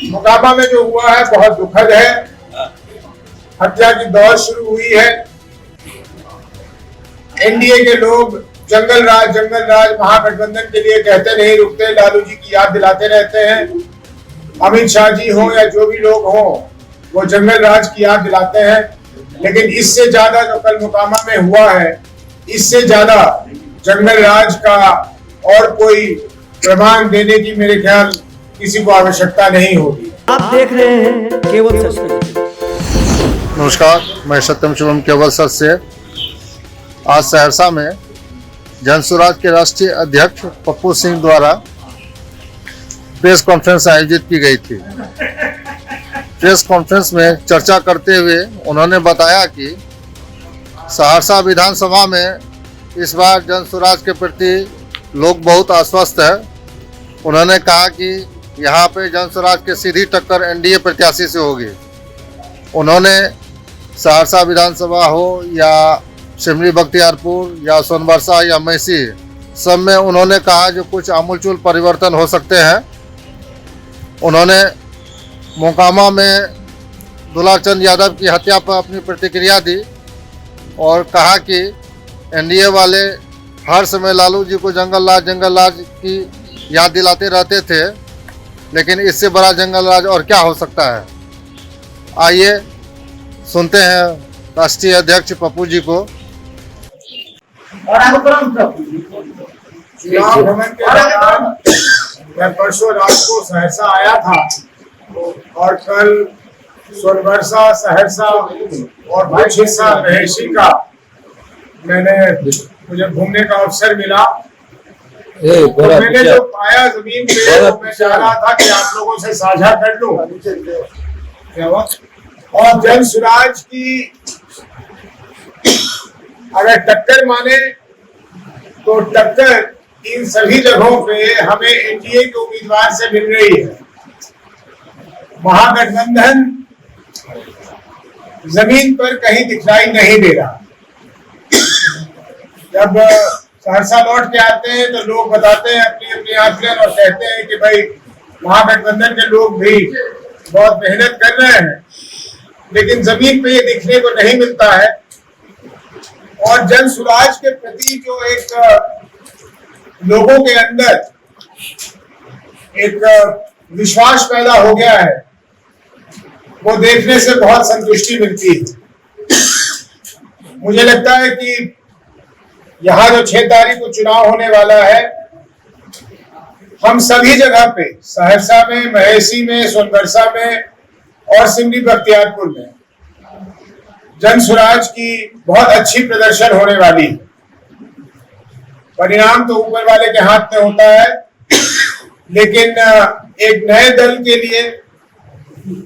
मोकामा में जो हुआ है बहुत दुखद है। हत्या की दौड़ शुरू हुई है। एनडीए के लोग जंगल राज महागठबंधन के लिए कहते नहीं रुकते, लालू जी की याद दिलाते रहते हैं। अमित शाह जी हो या जो भी लोग हों, वो जंगल राज की याद दिलाते हैं। लेकिन इससे ज्यादा जो कल मोकामा में हुआ है, इससे ज्यादा जंगल राज का और कोई प्रमाण देने की मेरे ख्याल किसी को आवश्यकता नहीं होगी। आप देख रहे हैं केवल सच। नमस्कार, मैं सत्यम शुभम केवल सच से। आज सहरसा में जनसुराज के राष्ट्रीय अध्यक्ष पप्पू सिंह द्वारा प्रेस कॉन्फ्रेंस आयोजित की गई थी। प्रेस कॉन्फ्रेंस में चर्चा करते हुए उन्होंने बताया कि सहरसा विधानसभा में इस बार जनसुराज के प्रति लोग बहुत आश्वस्त है। उन्होंने कहा कि यहाँ पे जनसुराज के सीधी टक्कर एनडीए प्रत्याशी से होगी। उन्होंने सहरसा विधानसभा हो या सिमरी बख्तियारपुर या सोनबरसा या मैसी, सब में उन्होंने कहा जो कुछ आमूलचूल परिवर्तन हो सकते हैं। उन्होंने मोकामा में दुलारचंद यादव की हत्या पर अपनी प्रतिक्रिया दी और कहा कि एनडीए वाले हर समय लालू जी को जंगल राज की याद दिलाते रहते थे, लेकिन इससे बड़ा जंगल राज और क्या हो सकता है। आइए सुनते हैं राष्ट्रीय अध्यक्ष पप्पू जी को। चुनाव भवन के दौरान मैं परसों रात को सहरसा आया था और कल सोनबरसा, सहरसा और कुछ हिस्सा महेशी का मुझे घूमने का अवसर मिला। तो मैंने जो पाया जमीन पे, मैं चाह रहा था कि आप लोगों से साझा कर लूं। क्या हुआ? और जनसुराज की अगर टक्कर माने तो टक्कर इन सभी जगहों पे हमें एनडीए के उम्मीदवार से मिल रही है। महागठबंधन जमीन पर कहीं दिखलाई नहीं दे रहा। जब सहरसा लौट के आते हैं तो लोग बताते हैं अपनी अपनी आंकलन और कहते हैं कि भाई महागठबंधन के लोग भी बहुत मेहनत कर रहे हैं, लेकिन जमीन पे ये दिखने को नहीं मिलता है। और जनसुराज के प्रति जो एक लोगों के अंदर एक विश्वास पैदा हो गया है, वो देखने से बहुत संतुष्टि मिलती है। मुझे लगता है कि यहाँ जो 6 तारीख को चुनाव होने वाला है, हम सभी जगह पे, सहरसा में, महेशी में, सोनबरसा में और सिमरी बख्तियारपुर में जनसुराज की बहुत अच्छी प्रदर्शन होने वाली है। परिणाम तो ऊपर वाले के हाथ में होता है, लेकिन एक नए दल के लिए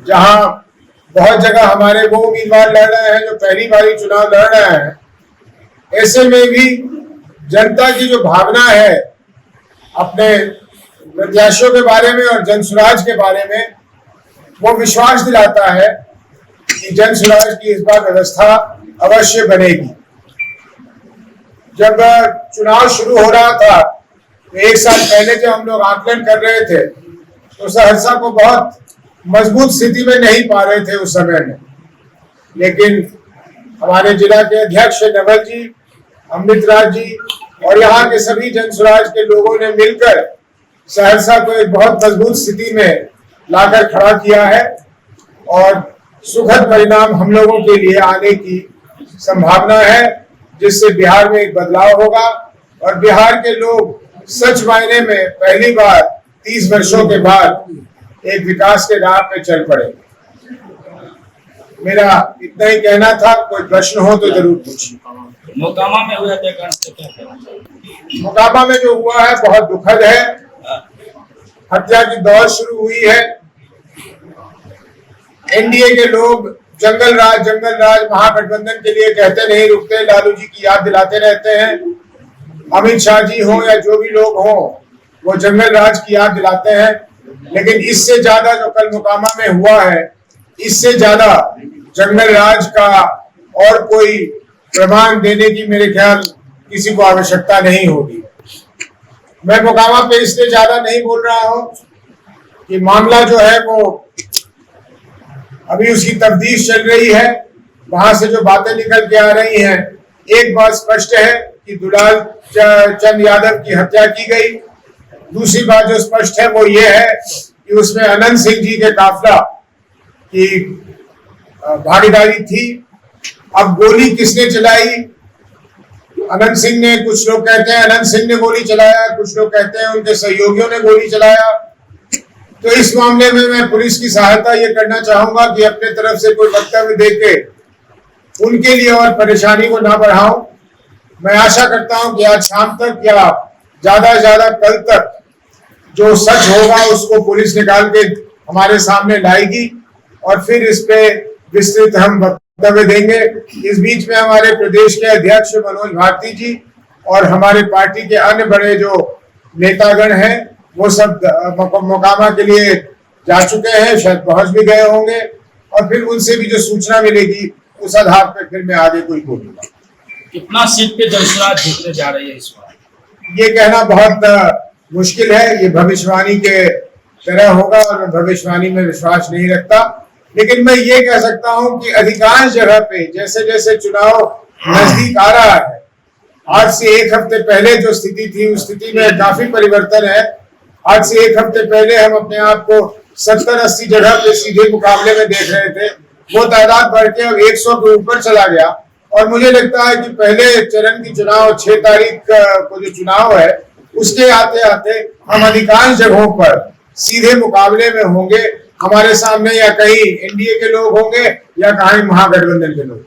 जहां बहुत जगह हमारे वो उम्मीदवार लड़ रहे हैं जो पहली बारी चुनाव लड़ रहे हैं, ऐसे में भी जनता की जो भावना है अपने प्रत्याशियों के बारे में और जनसुराज के बारे में, वो विश्वास दिलाता है कि जनसुराज की इस बार व्यवस्था अवश्य बनेगी। जब चुनाव शुरू हो रहा था तो 1 साल पहले जब हम लोग आकलन कर रहे थे तो सहरसा को बहुत मजबूत स्थिति में नहीं पा रहे थे उस समय में, लेकिन हमारे जिला के अध्यक्ष नवल जी, अमृत राज जी और यहाँ के सभी जनसुराज के लोगों ने मिलकर सहरसा को एक बहुत मजबूत स्थिति में लाकर खड़ा किया है और सुखद परिणाम हम लोगों के लिए आने की संभावना है, जिससे बिहार में एक बदलाव होगा और बिहार के लोग सच मायने में पहली बार 30 वर्षों के बाद एक विकास के राह पे चल पड़े। मेरा इतना ही कहना था। कोई प्रश्न हो तो जरूर पूछिए। मोकामा में हुआ हत्याकांड से क्या कहना? मोकामा में जो हुआ है बहुत दुखद है। हत्या की दौड़ शुरू हुई है। एनडीए के लोग जंगल राज महागठबंधन के लिए कहते नहीं रुकते, लालू जी की याद दिलाते रहते हैं। अमित शाह जी हो या जो भी लोग हों, वो जंगल राज की याद दिलाते हैं। लेकिन इससे ज्यादा जो कल मोकामा में हुआ है, इससे ज्यादा जंगल राज का और कोई प्रमाण देने की मेरे ख्याल किसी को आवश्यकता नहीं होगी। मैं मोकामा पे इसलिए ज्यादा नहीं बोल रहा हूं कि मामला जो है वो अभी उसकी तफ्तीश चल रही है। वहां से जो बातें निकल के आ रही हैं, एक बात स्पष्ट है कि दुलाल चंद यादव की हत्या की गई। दूसरी बात जो स्पष्ट है वो ये है कि उसमें अनंत सिंह जी के काफिला की भागीदारी थी। अब गोली किसने चलाई? अनंत सिंह ने, कुछ लोग कहते हैं अनंत सिंह ने गोली चलाया, कुछ लोग कहते हैं उनके सहयोगियों ने गोली चलाया। तो इस मामले में मैं पुलिस की सहायता ये करना चाहूंगा कि अपने तरफ से कोई वक्तव्य देके उनके लिए और परेशानी को ना बढ़ाऊं। मैं आशा करता हूं कि आज शाम तक या ज्यादा से ज्यादा कल तक जो सच होगा उसको पुलिस निकाल के हमारे सामने लाएगी और फिर इस पे विस्तृत हम वक्तव्य देंगे। इस बीच में हमारे प्रदेश के अध्यक्ष मनोज भारती जी और हमारे पार्टी के अन्य बड़े जो नेतागण हैं वो सब मोकामा के लिए जा चुके हैं, शायद पहुंच भी गए होंगे, और फिर उनसे भी जो सूचना मिलेगी उस आधार पर फिर मैं आगे कोई बोलूंगा। कितना सीट पे जनसुराज जीतने जा रही है इस बार? ये कहना बहुत मुश्किल है, ये भविष्यवाणी के तरह होगा और मैं भविष्यवाणी में विश्वास नहीं रखता। लेकिन मैं ये कह सकता हूं कि अधिकांश जगह पे जैसे जैसे चुनाव नजदीक आ रहा है, आज से एक हफ्ते पहले जो स्थिति थी उस स्थिति में काफी परिवर्तन है। आज से एक हफ्ते पहले हम अपने आप को 70-80 जगह पे सीधे मुकाबले में देख रहे थे, वो तादाद बढ़ के अब 100 के ऊपर चला गया। और मुझे लगता है कि पहले चरण की चुनाव 6 तारीख को जो चुनाव है उसके आते आते हम अधिकांश जगहों पर सीधे मुकाबले में होंगे। हमारे सामने या कहीं एनडीए के लोग होंगे या कहीं महागठबंधन के लोग।